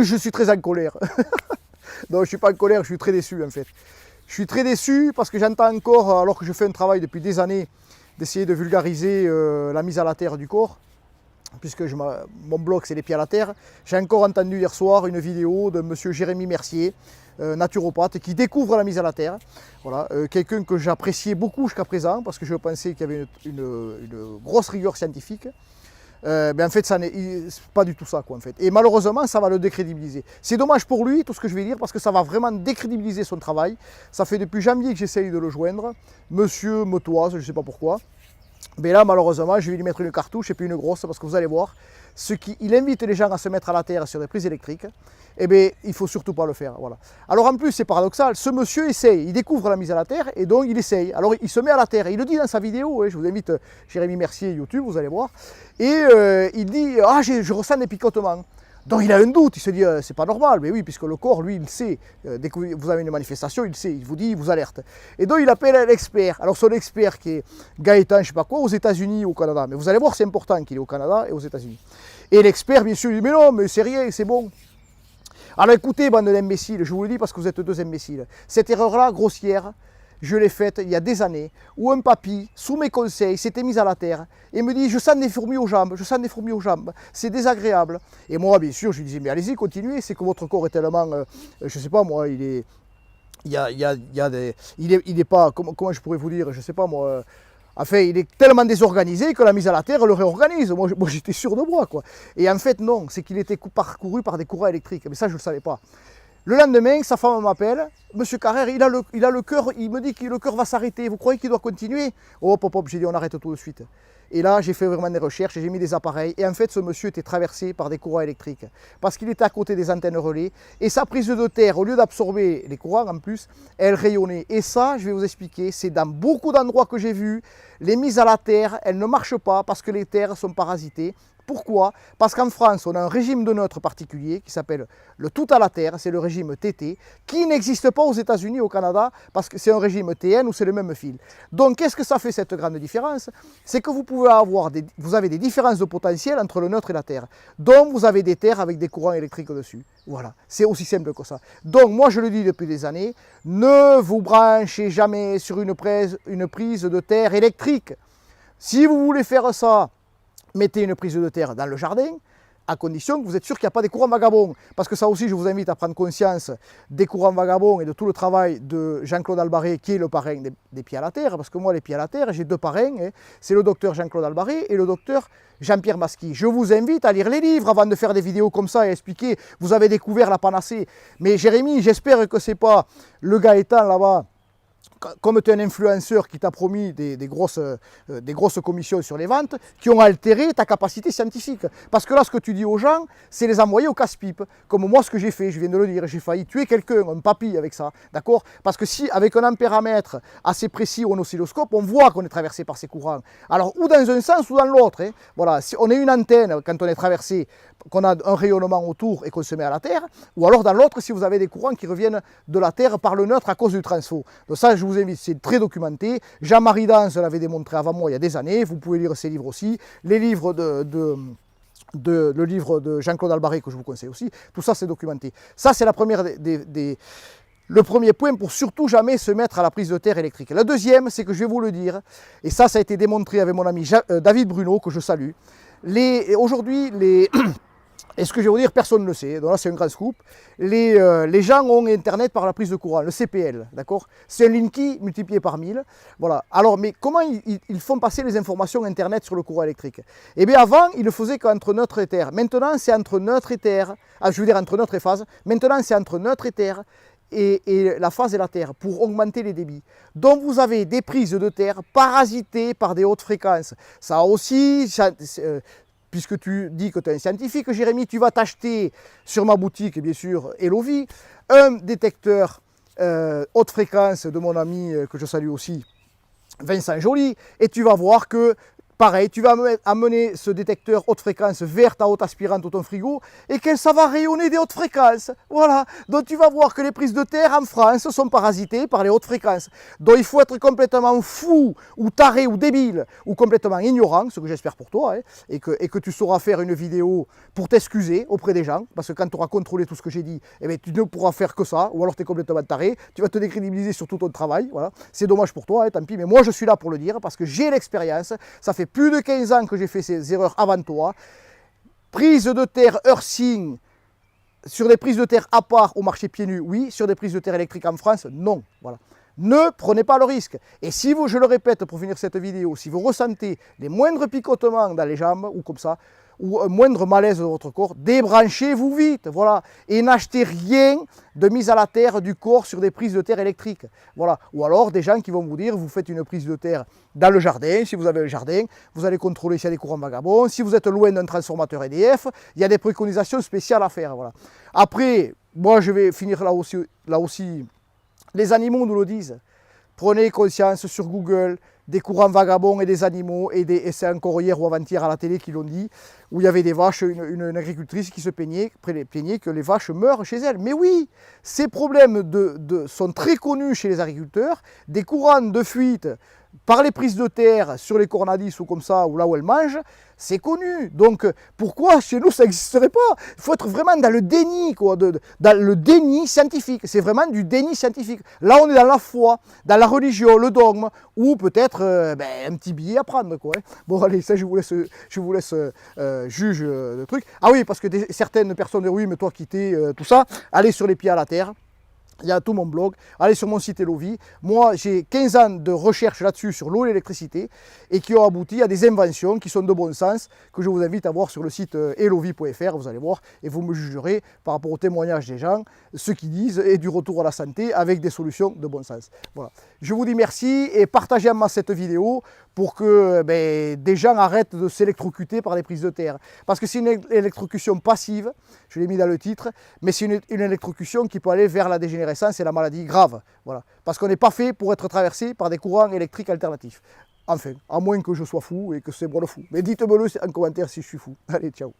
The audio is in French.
Je suis très en colère. Non, je ne suis pas en colère, je suis très déçu en fait. Je suis très déçu parce que j'entends encore, alors que je fais un travail depuis des années, d'essayer de vulgariser la mise à la terre du corps, puisque mon blog c'est les pieds à la terre. J'ai encore entendu hier soir une vidéo de monsieur Jérémy Mercier, naturopathe, qui découvre la mise à la terre. Voilà, quelqu'un que j'appréciais beaucoup jusqu'à présent, parce que je pensais qu'il y avait une grosse rigueur scientifique. Mais en fait, ça n'est pas du tout ça, quoi, en fait. Et malheureusement, ça va le décrédibiliser. C'est dommage pour lui, tout ce que je vais dire, parce que ça va vraiment décrédibiliser son travail. Ça fait depuis janvier que j'essaye de le joindre. Monsieur me toise, je ne sais pas pourquoi. Mais là, malheureusement, je vais lui mettre une cartouche et puis une grosse, parce que vous allez voir, il invite les gens à se mettre à la terre sur des prises électriques. Eh bien, il ne faut surtout pas le faire. Voilà. Alors en plus, c'est paradoxal, ce monsieur essaye, il découvre la mise à la terre et donc il essaye. Alors il se met à la terre, il le dit dans sa vidéo, je vous invite, Jérémy Mercier, YouTube, vous allez voir. Et il dit, ah, je ressens des picotements. Donc il a un doute, il se dit, c'est pas normal, mais oui, puisque le corps, lui, il sait. Dès que vous avez une manifestation, il sait, il vous dit, il vous alerte. Et donc il appelle l'expert. Alors son expert qui est Gaëtan, je ne sais pas quoi, aux États-Unis ou au Canada. Mais vous allez voir, c'est important qu'il est au Canada et aux États-Unis. Et l'expert, bien sûr, il dit, mais non, mais c'est rien, c'est bon. Alors écoutez, bande d'imbéciles, je vous le dis parce que vous êtes deux imbéciles. Cette erreur-là, grossière, je l'ai faite il y a des années, où un papy, sous mes conseils, s'était mis à la terre et me dit, je sens des fourmis aux jambes, je sens des fourmis aux jambes, c'est désagréable. Et moi, bien sûr, je lui disais, mais allez-y, continuez, c'est que votre corps est tellement, je sais pas moi, il est, il est pas, comment je pourrais vous dire, je sais pas moi, enfin, il est tellement désorganisé que la mise à la terre le réorganise. Moi j'étais sûr de moi, quoi. Et en fait, non, c'est qu'il était parcouru par des courants électriques. Mais ça, je ne le savais pas. Le lendemain, sa femme m'appelle. Monsieur Carrère, il a le cœur, il me dit que le cœur va s'arrêter. Vous croyez qu'il doit continuer? Oh, pop, pop, j'ai dit, on arrête tout de suite. Et là, j'ai fait vraiment des recherches et j'ai mis des appareils. Et en fait, ce monsieur était traversé par des courants électriques. Parce qu'il était à côté des antennes relais. Et sa prise de terre, au lieu d'absorber les courants en plus, elle rayonnait. Et ça, je vais vous expliquer, c'est dans beaucoup d'endroits que j'ai vus. Les mises à la terre, elles ne marchent pas parce que les terres sont parasitées. Pourquoi? Parce qu'en France, on a un régime de neutre particulier qui s'appelle le tout à la terre, c'est le régime TT, qui n'existe pas aux États-Unis, au Canada, parce que c'est un régime TN où c'est le même fil. Donc, qu'est-ce que ça fait cette grande différence? C'est que vous pouvez avoir vous avez des différences de potentiel entre le neutre et la terre. Donc, vous avez des terres avec des courants électriques dessus. Voilà, c'est aussi simple que ça. Donc, moi, je le dis depuis des années, ne vous branchez jamais sur une prise de terre électrique. Si vous voulez faire ça, mettez une prise de terre dans le jardin, à condition que vous êtes sûr qu'il n'y a pas des courants vagabonds. Parce que ça aussi, je vous invite à prendre conscience des courants vagabonds et de tout le travail de Jean-Claude Albaré, qui est le parrain des pieds à la terre. Parce que moi, les pieds à la terre, j'ai deux parrains, c'est le docteur Jean-Claude Albaré et le docteur Jean-Pierre Masqui. Je vous invite à lire les livres avant de faire des vidéos comme ça et expliquer, vous avez découvert la panacée. Mais Jérémy, j'espère que ce n'est pas le Gaëtan là-bas, comme tu es un influenceur qui t'a promis des grosses commissions sur les ventes, qui ont altéré ta capacité scientifique. Parce que là, ce que tu dis aux gens, c'est les envoyer au casse-pipe. Comme moi, ce que j'ai fait, je viens de le dire, j'ai failli tuer quelqu'un, un papy avec ça, d'accord? Parce que si, avec un ampéramètre assez précis ou un oscilloscope, on voit qu'on est traversé par ces courants. Alors, ou dans un sens ou dans l'autre. Voilà, si on est une antenne, quand on est traversé, qu'on a un rayonnement autour et qu'on se met à la Terre, ou alors dans l'autre, si vous avez des courants qui reviennent de la Terre par le neutre à cause du transfo. Donc ça, je vous invite, c'est très documenté. Jean-Marie Dans l'avait démontré avant moi il y a des années, vous pouvez lire ses livres aussi, les livres le livre de Jean-Claude Albaré que je vous conseille aussi, tout ça c'est documenté. Ça c'est la première le premier point pour surtout jamais se mettre à la prise de terre électrique. Le deuxième, c'est que je vais vous le dire, et ça a été démontré avec mon ami David Bruno, que je salue. Aujourd'hui, et ce que je vais vous dire, personne ne le sait, donc là c'est un grand scoop, les gens ont Internet par la prise de courant, le CPL, d'accord? C'est un Linky multiplié par 1000, voilà. Alors, mais comment ils font passer les informations Internet sur le courant électrique? Eh bien avant, ils le faisaient qu'entre neutre et terre. Maintenant, c'est entre neutre et terre, je veux dire entre neutre et phase, maintenant c'est entre neutre et terre, et la phase et la terre, pour augmenter les débits. Donc vous avez des prises de terre parasitées par des hautes fréquences. Ça aussi... puisque tu dis que tu es un scientifique, Jérémy, tu vas t'acheter sur ma boutique, bien sûr, Elovi, un détecteur haute fréquence de mon ami, que je salue aussi, Vincent Joly, et tu vas voir que pareil, tu vas amener ce détecteur haute fréquence vers ta haute aspirante ou ton frigo et ça va rayonner des hautes fréquences. Voilà. Donc tu vas voir que les prises de terre en France sont parasitées par les hautes fréquences. Donc il faut être complètement fou ou taré ou débile ou complètement ignorant, ce que j'espère pour toi, hein, et que tu sauras faire une vidéo pour t'excuser auprès des gens, parce que quand tu auras contrôlé tout ce que j'ai dit, eh bien, tu ne pourras faire que ça, ou alors tu es complètement taré, tu vas te décrédibiliser sur tout ton travail. Voilà. C'est dommage pour toi, hein, tant pis, mais moi je suis là pour le dire, parce que j'ai l'expérience, ça fait plus de 15 ans que j'ai fait ces erreurs avant toi. Prise de terre earthing sur des prises de terre à part au marché pieds nus, oui. Sur des prises de terre électriques en France, non. Voilà. Ne prenez pas le risque. Et si vous, je le répète pour finir cette vidéo, si vous ressentez les moindres picotements dans les jambes ou comme ça, ou un moindre malaise de votre corps, débranchez-vous vite, voilà, et n'achetez rien de mise à la terre du corps sur des prises de terre électriques, voilà, ou alors des gens qui vont vous dire, vous faites une prise de terre dans le jardin, si vous avez un jardin, vous allez contrôler s'il y a des courants vagabonds, si vous êtes loin d'un transformateur EDF, il y a des préconisations spéciales à faire, voilà. Après, moi je vais finir là aussi, les animaux nous le disent, prenez conscience sur Google des courants vagabonds et des animaux, et c'est encore hier ou avant-hier à la télé qu'ils l'ont dit, où il y avait des vaches, une agricultrice qui se plaignait que les vaches meurent chez elle. Mais oui, ces problèmes sont très connus chez les agriculteurs, des courants de fuite par les prises de terre sur les cornadis ou comme ça, ou là où elles mangent, c'est connu. Donc pourquoi chez nous ça n'existerait pas? Il faut être vraiment dans le déni, quoi, dans le déni scientifique. C'est vraiment du déni scientifique. Là on est dans la foi, dans la religion, le dogme, ou peut-être un petit billet à prendre, quoi. Bon allez, ça je vous laisse juge le truc. Ah oui, parce que certaines personnes disent oui, mais toi quitter tout ça, allez sur les pieds à la terre. Il y a tout mon blog, allez sur mon site Elovie. Moi, j'ai 15 ans de recherche là-dessus sur l'eau et l'électricité et qui ont abouti à des inventions qui sont de bon sens, que je vous invite à voir sur le site elovie.fr, vous allez voir, et vous me jugerez par rapport aux témoignages des gens, ce qu'ils disent, et du retour à la santé avec des solutions de bon sens. Voilà. Je vous dis merci et partagez moi cette vidéo pour que des gens arrêtent de s'électrocuter par les prises de terre. Parce que c'est une électrocution passive, je l'ai mis dans le titre, mais c'est une électrocution qui peut aller vers la dégénérescence et la maladie grave. Voilà. Parce qu'on n'est pas fait pour être traversé par des courants électriques alternatifs. Enfin, à moins que je sois fou et que c'est moi le fou. Mais dites-moi-le en commentaire si je suis fou. Allez, ciao.